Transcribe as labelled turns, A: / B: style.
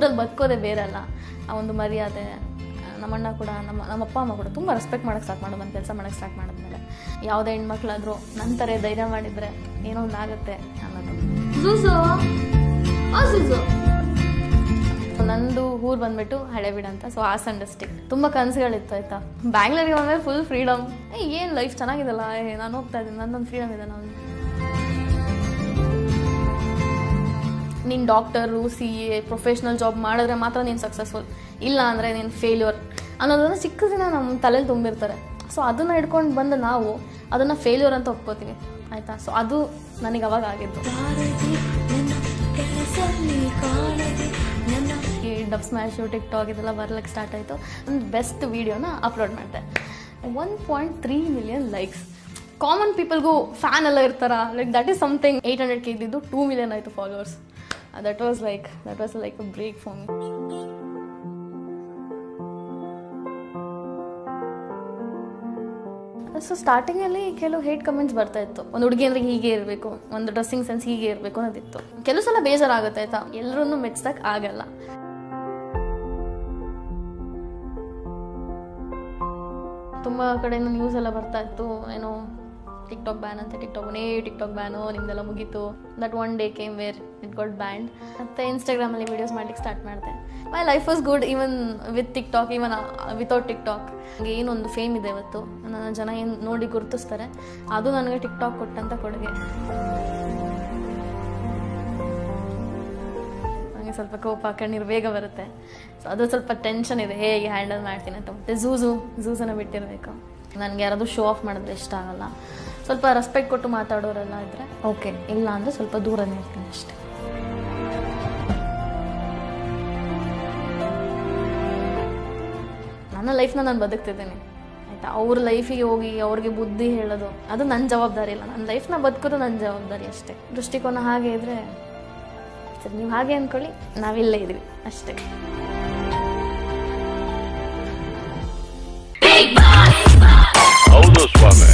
A: ಊರಲ್ಲಿ ಬದುಕೋದೇ ಬೇರೆ ಅಲ್ಲ. ಆ ಒಂದು ಮರ್ಯಾದೆ. ನಮ್ಮಣ್ಣ ಕೂಡ ನಮ್ಮ ಅಪ್ಪ ಅಮ್ಮ ಕೂಡ ತುಂಬ ರೆಸ್ಪೆಕ್ಟ್ ಮಾಡೋಕ್ಕೆ ಸ್ಟಾರ್ಟ್ ಮಾಡೋದು, ಒಂದು ಕೆಲಸ ಮಾಡೋಕ್ಕೆ ಸ್ಟಾರ್ಟ್ ಮಾಡಿದ್ಮೇಲೆ. ಯಾವುದೇ ಹೆಣ್ಮಕ್ಳಾದರೂ ನಂತರ ಧೈರ್ಯ ಮಾಡಿದರೆ ಏನೋ ಒಂದು ಆಗುತ್ತೆ ಅನ್ನೋದು. ನಂದು ಊರು ಬಂದ್ಬಿಟ್ಟು ಹಳೇಬೀಡು ಅಂತ, ಸೊ ಹಾಸನ್ ಡಿಸ್ಟ್ರಿಕ್ಟ್. ತುಂಬ ಕನಸುಗಳಿತ್ತು ಆಯ್ತಾ. ಬ್ಯಾಂಗ್ಳೂರಿಗೆ ಬಂದರೆ ಫುಲ್ ಫ್ರೀಡಮ್. ಏನು ಲೈಫ್ ಚೆನ್ನಾಗಿದೆಲ್ಲ, ನಾನು ಹೋಗ್ತಾ ಇದ್ದೀನಿ, ನನ್ನೊಂದು ಫ್ರೀಡಮ್ ಇದೆ. ನೀನು ಡಾಕ್ಟರು, CA, ಪ್ರೊಫೆಷ್ನಲ್ ಜಾಬ್ ಮಾಡಿದ್ರೆ ಮಾತ್ರ ನೀನು ಸಕ್ಸಸ್ಫುಲ್, ಇಲ್ಲ ಅಂದರೆ ನೀನು ಫೇಲ್ಯೂರ್ ಅನ್ನೋದನ್ನು ಚಿಕ್ಕದಿನ ನಮ್ಮ ತಲೆಯಲ್ಲಿ ತುಂಬಿರ್ತಾರೆ. ಸೊ ಅದನ್ನು ಹಿಡ್ಕೊಂಡು ಬಂದು ನಾವು ಅದನ್ನು ಫೇಲ್ಯೂರ್ ಅಂತ ಒಪ್ಕೋತೀವಿ ಆಯಿತಾ. ಸೊ ಅದು ನನಗೆ ಅವಾಗ ಆಗಿದ್ದು. ಈ ಡಬ್ ಸ್ಮ್ಯಾಶು, ಟಿಕ್ಟಾಕ್ ಇದೆಲ್ಲ ಬರ್ಲಿಕ್ಕೆ ಸ್ಟಾರ್ಟ್ ಆಯಿತು. ಒಂದು ಬೆಸ್ಟ್ ವೀಡಿಯೋನ ಅಪ್ಲೋಡ್ ಮಾಡಿದೆ. 1.3 ಮಿಲಿಯನ್ ಲೈಕ್ಸ್. ಕಾಮನ್ ಪೀಪಲ್ಗೂ ಫ್ಯಾನ್ ಎಲ್ಲ ಇರ್ತಾರ, like that is something. 800K ಇದ್ದಿದ್ದು 2 ಮಿಲಿಯನ್ ಆಯಿತು followers. that was like a break for me. So ಸ್ಟಾರ್ಟಿಂಗಲ್ಲಿ ಕೆಲವು ಹೇಟ್ ಕಮೆಂಟ್ಸ್ ಬರ್ತಾ ಇತ್ತು. ಒಂದು ಹುಡುಗಿ ಅಂದ್ರೆ ಹೀಗೆ ಇರಬೇಕು, ಒಂದು ಡ್ರೆಸ್ಸಿಂಗ್ ಸೆನ್ಸ್ ಹೀಗೆ ಇರಬೇಕು ಅನ್ನೋದಿತ್ತು. ಕೆಲವು ಸಲ ಬೇಜಾರಾಗುತ್ತೆ ಆಯ್ತಾ, ಎಲ್ಲರನ್ನೂ ಮೆಚ್ಚಕ್ಕೆ ಆಗಲ್ಲ. ತುಂಬ ಕಡೆಯಿಂದ ನ್ಯೂಸ್ ಎಲ್ಲ ಬರ್ತಾ ಇತ್ತು, ಏನೋ ಟಿಕ್ಟಾಕ್ ಬ್ಯಾನ್ ಅಂತ. ಟಿಕ್ಟಾಕ್ ಬ್ಯಾನು, ನಿಮ್ದೆಲ್ಲ ಮುಗೀತು. That one day came where it got banned. ಮತ್ತು ಇನ್ಸ್ಟಾಗ್ರಾಮಲ್ಲಿ ವೀಡಿಯೋಸ್ ಮಾಡ್ಲಿಕ್ಕೆ ಸ್ಟಾರ್ಟ್ ಮಾಡಿದೆ. My life was good even with TikTok, even without TikTok. ನನಗೆ ಏನೊಂದು ಫೇಮ್ ಇದೆ ಇವತ್ತು, ನನ್ನ ಜನ ಏನು ನೋಡಿ ಗುರುತಿಸ್ತಾರೆ, ಅದು ನನಗೆ ಟಿಕ್ಟಾಕ್ ಕೊಟ್ಟಂಥ ಕೊಡುಗೆ. ನನಗೆ ಸ್ವಲ್ಪ ಕೋಪ, ಕಣ್ಣೀರು ಬೇಗ ಬರುತ್ತೆ. ಸೊ ಅದು ಸ್ವಲ್ಪ ಟೆನ್ಷನ್ ಇದೆ, ಹೇಗೆ ಹ್ಯಾಂಡಲ್ ಮಾಡ್ತೀನಿ ಅಂತ. ಮತ್ತು ಝೂಸನ್ನು ಬಿಟ್ಟಿರಬೇಕು. ನನಗೆ ಯಾರಾದರೂ ಶೋ ಆಫ್ ಮಾಡಿದ್ರೆ ಇಷ್ಟ ಆಗಲ್ಲ. ಸ್ವಲ್ಪ ರೆಸ್ಪೆಕ್ಟ್ ಕೊಟ್ಟು ಮಾತಾಡೋರೆಲ್ಲ ಇದ್ದರೆ ಓಕೆ, ಇಲ್ಲ ಅಂದರೆ ಸ್ವಲ್ಪ ದೂರನೇ ಇರ್ತೀನಿ ಅಷ್ಟೇ. ನನ್ನ ಲೈಫ್ನ ನಾನು ಬದುಕ್ತಿದ್ದೀನಿ ಆಯಿತಾ. ಅವ್ರ ಲೈಫಿಗೆ ಹೋಗಿ ಅವ್ರಿಗೆ ಬುದ್ಧಿ ಹೇಳೋದು ಅದು ನನ್ನ ಜವಾಬ್ದಾರಿ ಇಲ್ಲ. ನನ್ನ ಲೈಫ್ನ ಬದುಕೋದು ನನ್ನ ಜವಾಬ್ದಾರಿ ಅಷ್ಟೇ. ದೃಷ್ಟಿಕೋನ ಹಾಗೆ ಇದ್ದರೆ ಸರಿ, ನೀವು ಹಾಗೆ ಅಂದ್ಕೊಳ್ಳಿ, ನಾವಿಲ್ಲೇ ಇದ್ವಿ ಅಷ್ಟೇ.
B: ಹೌದು ಸ್ವಾಮಿ.